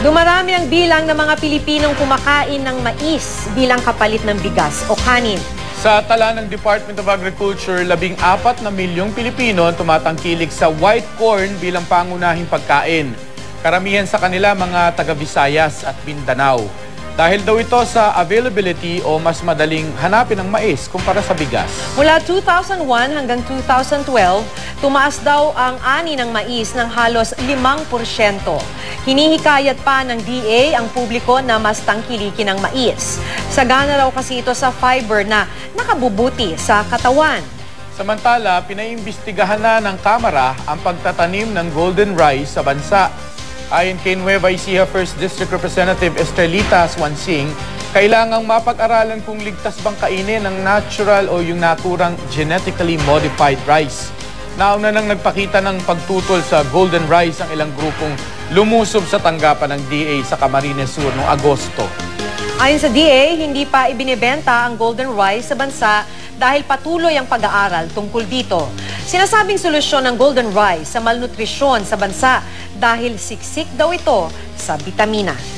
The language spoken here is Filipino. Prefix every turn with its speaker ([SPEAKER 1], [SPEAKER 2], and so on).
[SPEAKER 1] Dumarami ang bilang ng mga Pilipinong kumakain ng mais bilang kapalit ng bigas o kanin.
[SPEAKER 2] Sa tala ng Department of Agriculture, 14 na milyong Pilipino ang tumatangkilik sa white corn bilang pangunahing pagkain. Karamihan sa kanila mga taga-Visayas at Mindanao. Dahil daw ito sa availability o mas madaling hanapin ang mais kumpara sa bigas.
[SPEAKER 1] Mula 2001 hanggang 2012, tumaas daw ang ani ng mais ng halos 5%. Hinihikayat pa ng DA ang publiko na mas tangkilikin ang mais. Sagana raw kasi ito sa fiber na nakabubuti sa katawan.
[SPEAKER 2] Samantala, pinaimbestigahan na ng Kamara ang pagtatanim ng golden rice sa bansa. Ayon kay Nueva Ecija 1st District Representative Estrelita Swansing, kailangang mapag-aralan kung ligtas bang kainin ang natural o yung naturang genetically modified rice. Nauna nang nagpakita ng pagtutol sa golden rice ang ilang grupong lumusob sa tanggapan ng DA sa Camarines Sur noong Agosto.
[SPEAKER 1] Ayon sa DA, hindi pa ibinebenta ang golden rice sa bansa dahil patuloy ang pag-aaral tungkol dito. Sinasabing solusyon ng golden rice sa malnutrisyon sa bansa dahil siksik daw ito sa bitamina.